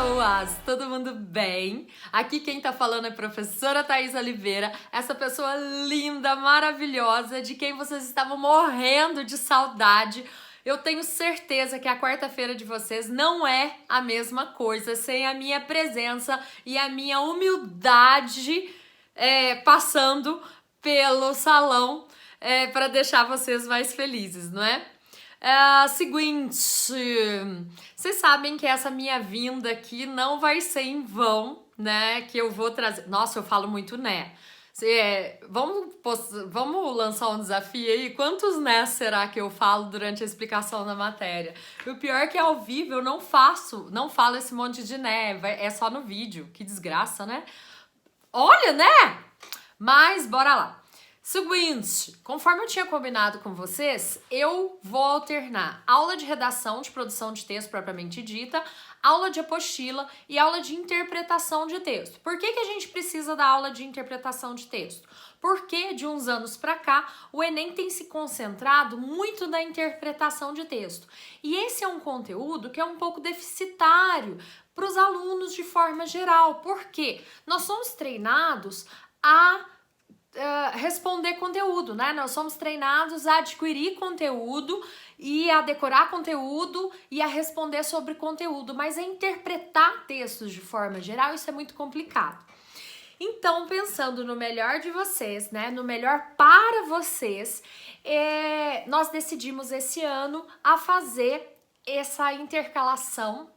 pessoas! Todo mundo bem? Aqui quem tá falando é a professora Thaís Oliveira, essa pessoa linda, maravilhosa, de quem vocês estavam morrendo de saudade. Eu tenho certeza que a quarta-feira de vocês não é a mesma coisa sem a minha presença e a minha humildade passando pelo salão para deixar vocês mais felizes, não é? Seguinte, vocês sabem que essa minha vinda aqui não vai ser em vão, né? Que eu vou trazer. Nossa, eu falo muito né. Vamos lançar um desafio aí? Quantos né será que eu falo durante a explicação da matéria? E o pior é que ao vivo eu não falo esse monte de né, é só no vídeo. Que desgraça, né? Olha, né? Mas bora lá. Seguinte, conforme eu tinha combinado com vocês, eu vou alternar aula de redação, de produção de texto propriamente dita, aula de apostila e aula de interpretação de texto. Por que a gente precisa da aula de interpretação de texto? Porque de uns anos para cá, o Enem tem se concentrado muito na interpretação de texto. E esse é um conteúdo que é um pouco deficitário para os alunos de forma geral. Por quê? Nós somos treinados a responder conteúdo, né? Nós somos treinados a adquirir conteúdo e a decorar conteúdo e a responder sobre conteúdo, mas a interpretar textos de forma geral, isso é muito complicado. Então, pensando no melhor de vocês, né? No melhor para vocês, nós decidimos esse ano a fazer essa intercalação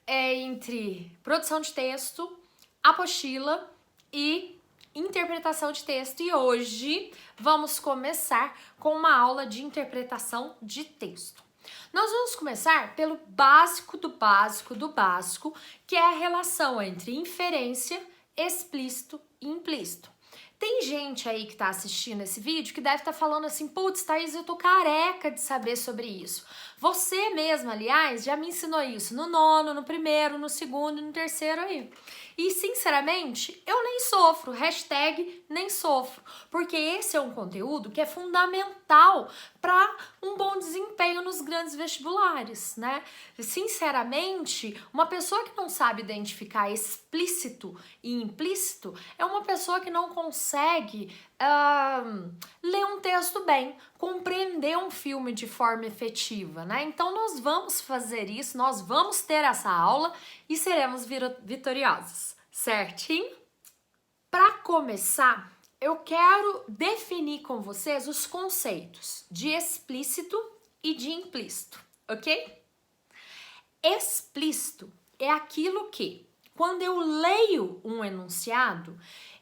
entre produção de texto, apostila e interpretação de texto, e hoje vamos começar com uma aula de interpretação de texto. Nós vamos começar pelo básico do básico do básico, que é a relação entre inferência, explícito e implícito. Tem gente aí que tá assistindo esse vídeo que deve estar falando assim, putz, Thaís, eu tô careca de saber sobre isso. Você mesma, aliás, já me ensinou isso no nono, no primeiro, no segundo e no terceiro aí. E, sinceramente, eu nem sofro, hashtag nem sofro, porque esse é um conteúdo que é fundamental para um bom desempenho nos grandes vestibulares, né? Sinceramente, uma pessoa que não sabe identificar explícito e implícito é uma pessoa que não consegue ler um texto bem, compreender um filme de forma efetiva, né? Então nós vamos fazer isso, nós vamos ter essa aula e seremos vitoriosos, certinho? Para começar, eu quero definir com vocês os conceitos de explícito e de implícito, ok? Explícito é aquilo que, quando eu leio um enunciado,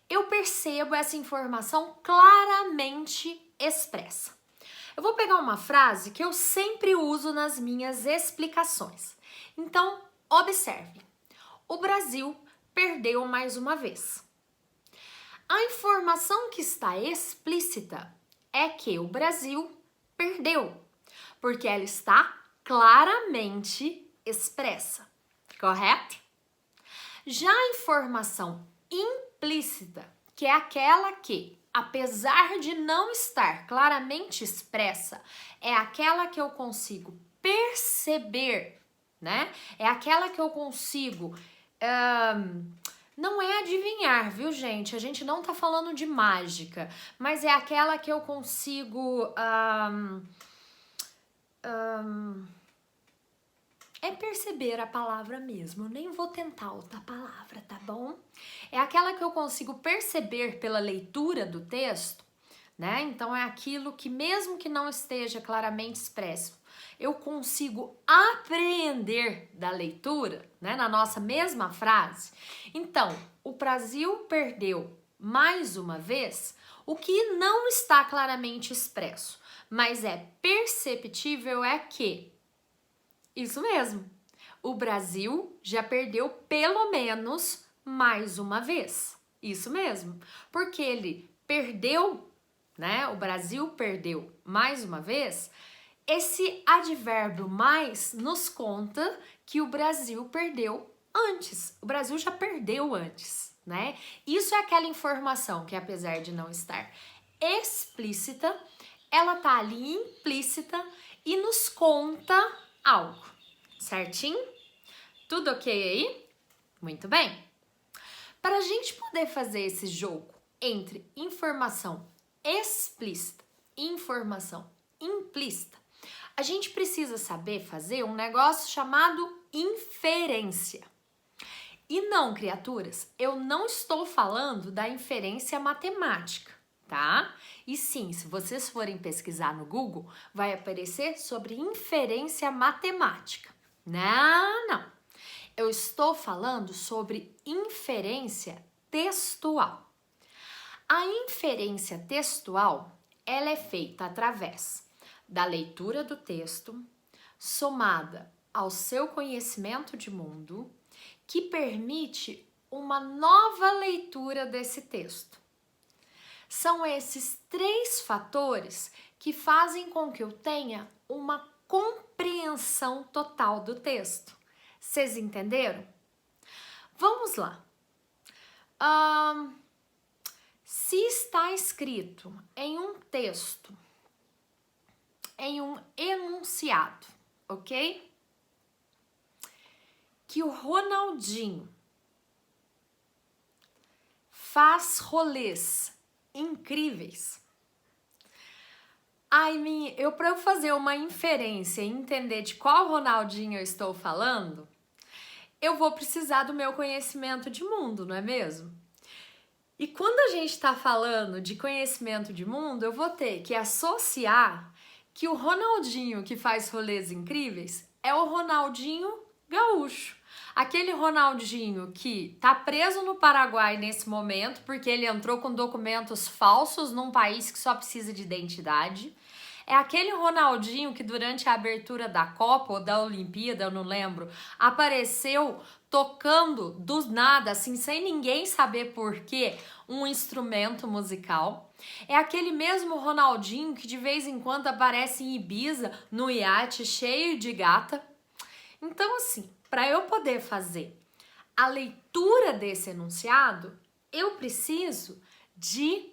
eu percebo essa informação claramente expressa. Eu vou pegar uma frase que eu sempre uso nas minhas explicações. Então, observe. O Brasil perdeu mais uma vez. A informação que está explícita é que o Brasil perdeu, porque ela está claramente expressa, correto? Já a informação implícita, que é aquela que, apesar de não estar claramente expressa, é aquela que eu consigo perceber, né? É aquela que eu consigo... não é adivinhar, viu, gente? A gente não tá falando de mágica, mas é aquela que eu consigo... é perceber a palavra mesmo, eu nem vou tentar outra palavra, tá bom? É aquela que eu consigo perceber pela leitura do texto, né? Então é aquilo que mesmo que não esteja claramente expresso, eu consigo apreender da leitura, né? Na nossa mesma frase. Então, o Brasil perdeu mais uma vez, o que não está claramente expresso, mas é perceptível é que isso mesmo. O Brasil já perdeu pelo menos mais uma vez. Isso mesmo. Porque ele perdeu, né? O Brasil perdeu mais uma vez. Esse advérbio mais nos conta que o Brasil perdeu antes. O Brasil já perdeu antes, né? Isso é aquela informação que, apesar de não estar explícita, ela tá ali implícita e nos conta algo, certinho? Tudo ok aí? Muito bem. Para a gente poder fazer esse jogo entre informação explícita e informação implícita, a gente precisa saber fazer um negócio chamado inferência. E não, criaturas, eu não estou falando da inferência matemática, tá? E sim, se vocês forem pesquisar no Google, vai aparecer sobre inferência matemática. Não. Eu estou falando sobre inferência textual. A inferência textual, ela é feita através da leitura do texto, somada ao seu conhecimento de mundo, que permite uma nova leitura desse texto. São esses 3 fatores que fazem com que eu tenha uma compreensão total do texto. Vocês entenderam? Vamos lá. Se está escrito em um texto, em um enunciado, ok? Que o Ronaldinho faz rolês incríveis. Para eu fazer uma inferência e entender de qual Ronaldinho eu estou falando, eu vou precisar do meu conhecimento de mundo, não é mesmo? E quando a gente está falando de conhecimento de mundo, eu vou ter que associar que o Ronaldinho que faz rolês incríveis é o Ronaldinho gaúcho. Aquele Ronaldinho que tá preso no Paraguai nesse momento porque ele entrou com documentos falsos num país que só precisa de identidade. É aquele Ronaldinho que durante a abertura da Copa ou da Olimpíada, eu não lembro, apareceu tocando do nada, assim, sem ninguém saber por quê, um instrumento musical. É aquele mesmo Ronaldinho que de vez em quando aparece em Ibiza, no iate cheio de gata. Então, assim, para eu poder fazer a leitura desse enunciado, eu preciso de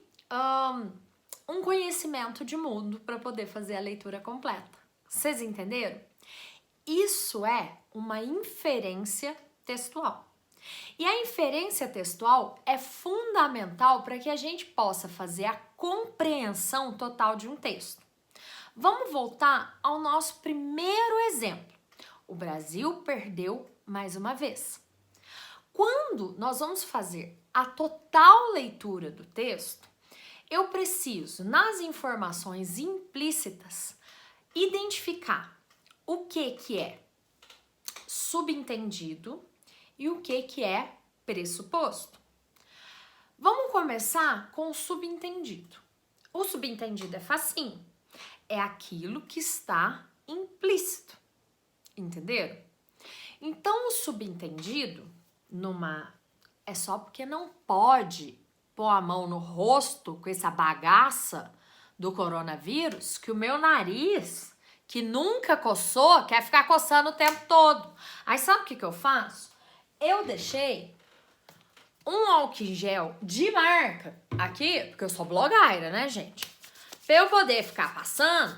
um conhecimento de mundo para poder fazer a leitura completa. Vocês entenderam? Isso é uma inferência textual. E a inferência textual é fundamental para que a gente possa fazer a compreensão total de um texto. Vamos voltar ao nosso primeiro exemplo. O Brasil perdeu mais uma vez. Quando nós vamos fazer a total leitura do texto, eu preciso, nas informações implícitas, identificar o que é subentendido e o que é pressuposto. Vamos começar com o subentendido. O subentendido é facinho. É aquilo que está implícito. Entenderam? Então, o subentendido é só porque não pode pôr a mão no rosto com essa bagaça do coronavírus que o meu nariz, que nunca coçou, quer ficar coçando o tempo todo. Aí sabe o que eu faço? Eu deixei um álcool em gel de marca aqui, porque eu sou blogueira, né, gente? Pra eu poder ficar passando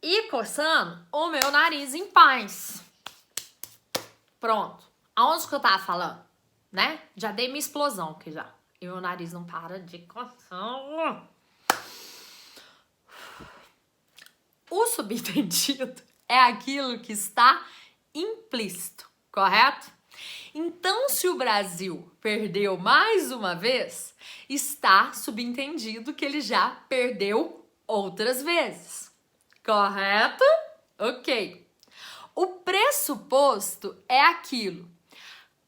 e coçando o meu nariz em paz. Pronto. Aonde que eu tava falando? Né? Já dei minha explosão aqui já. E meu nariz não para de coçar. O subentendido é aquilo que está implícito, correto? Então, se o Brasil perdeu mais uma vez, está subentendido que ele já perdeu outras vezes. Correto? Ok. O pressuposto é aquilo.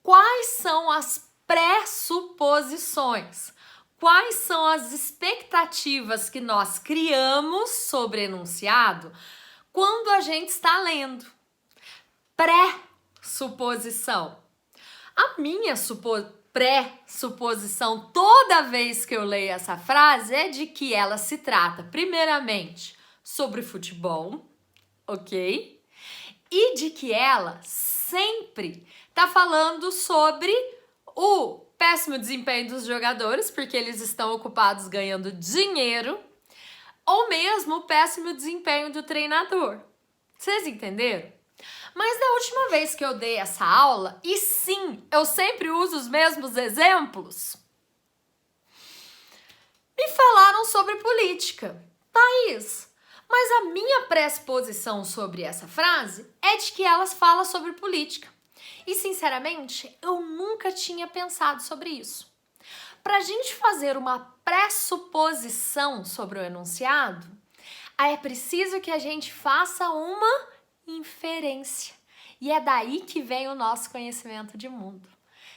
Quais são as pressuposições? Quais são as expectativas que nós criamos sobre enunciado quando a gente está lendo? Pressuposição. A minha pressuposição toda vez que eu leio essa frase é de que ela se trata, primeiramente, sobre futebol, ok? E de que ela sempre tá falando sobre o péssimo desempenho dos jogadores, porque eles estão ocupados ganhando dinheiro, ou mesmo o péssimo desempenho do treinador. Vocês entenderam? Mas da última vez que eu dei essa aula, e sim, eu sempre uso os mesmos exemplos, me falaram sobre política. Thaís, mas a minha pressuposição sobre essa frase é de que elas falam sobre política. E, sinceramente, eu nunca tinha pensado sobre isso. Para a gente fazer uma pressuposição sobre o enunciado, é preciso que a gente faça uma inferência. E é daí que vem o nosso conhecimento de mundo.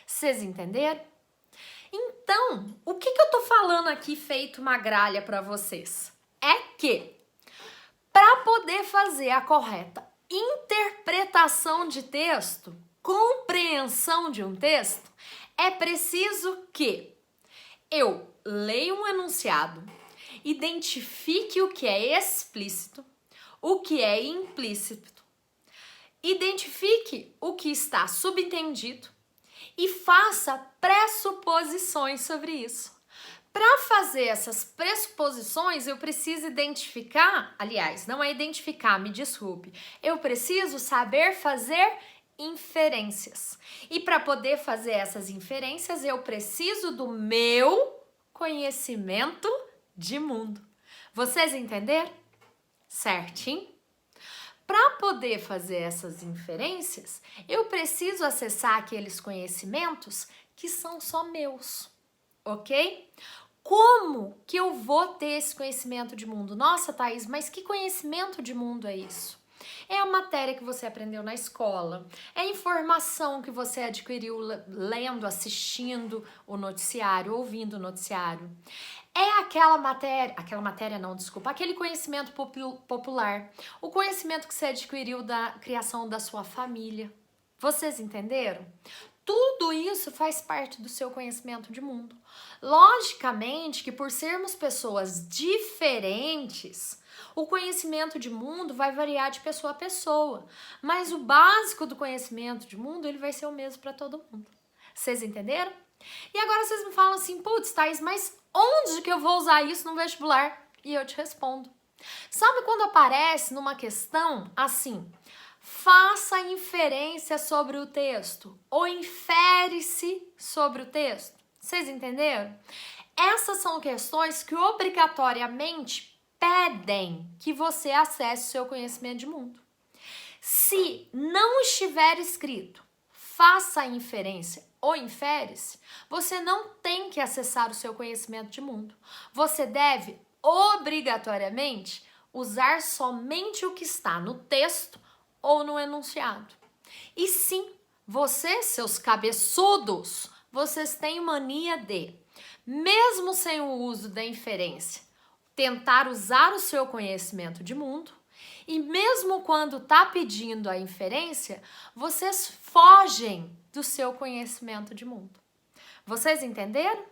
Vocês entenderam? Então, o que eu tô falando aqui feito uma gralha para vocês? É que, para poder fazer a correta interpretação de texto, compreensão de um texto, é preciso que eu leia um enunciado, identifique o que é explícito, o que é implícito, identifique o que está subentendido e faça pressuposições sobre isso. Para fazer essas pressuposições, eu preciso identificar, aliás, não é identificar, me desculpe, eu preciso saber fazer inferências. E para poder fazer essas inferências, eu preciso do meu conhecimento de mundo. Vocês entenderam? Certinho? Para poder fazer essas inferências, eu preciso acessar aqueles conhecimentos que são só meus, ok? Como que eu vou ter esse conhecimento de mundo? Nossa, Thaís, mas que conhecimento de mundo é isso? É a matéria que você aprendeu na escola, é a informação que você adquiriu lendo, assistindo o noticiário, ouvindo o noticiário. É aquele conhecimento popular, o conhecimento que você adquiriu da criação da sua família. Vocês entenderam? Tudo isso faz parte do seu conhecimento de mundo. Logicamente que por sermos pessoas diferentes, o conhecimento de mundo vai variar de pessoa a pessoa, mas o básico do conhecimento de mundo ele vai ser o mesmo para todo mundo. Vocês entenderam? E agora vocês me falam assim, putz, Thaís, mas onde que eu vou usar isso no vestibular? E eu te respondo. Sabe quando aparece numa questão assim, faça inferência sobre o texto ou infere-se sobre o texto? Vocês entenderam? Essas são questões que obrigatoriamente pedem que você acesse o seu conhecimento de mundo. Se não estiver escrito, faça a inferência ou infere-se, você não tem que acessar o seu conhecimento de mundo. Você deve, obrigatoriamente, usar somente o que está no texto ou no enunciado. E sim, vocês, seus cabeçudos, vocês têm mania de, mesmo sem o uso da inferência, tentar usar o seu conhecimento de mundo, e mesmo quando está pedindo a inferência, vocês fogem do seu conhecimento de mundo. Vocês entenderam?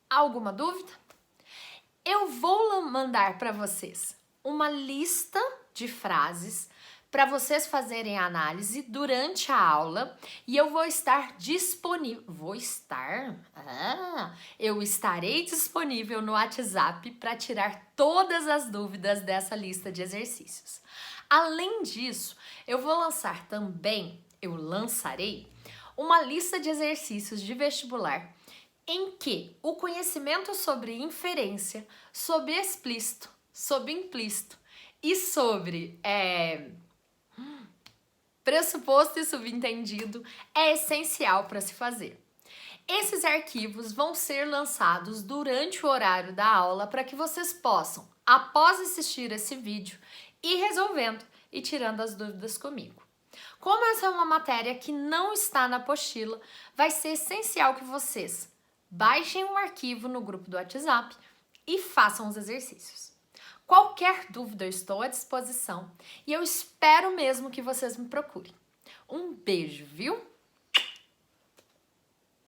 Alguma dúvida? Eu vou mandar para vocês uma lista de frases para vocês fazerem a análise durante a aula e eu vou estar disponível. Eu estarei disponível no WhatsApp para tirar todas as dúvidas dessa lista de exercícios. Além disso, eu lançarei uma lista de exercícios de vestibular em que o conhecimento sobre inferência, sobre explícito, sobre implícito e sobre pressuposto e subentendido é essencial para se fazer. Esses arquivos vão ser lançados durante o horário da aula para que vocês possam, após assistir esse vídeo, ir resolvendo e tirando as dúvidas comigo. Como essa é uma matéria que não está na apostila, vai ser essencial que vocês baixem um arquivo no grupo do WhatsApp e façam os exercícios. Qualquer dúvida eu estou à disposição e eu espero mesmo que vocês me procurem. Um beijo, viu?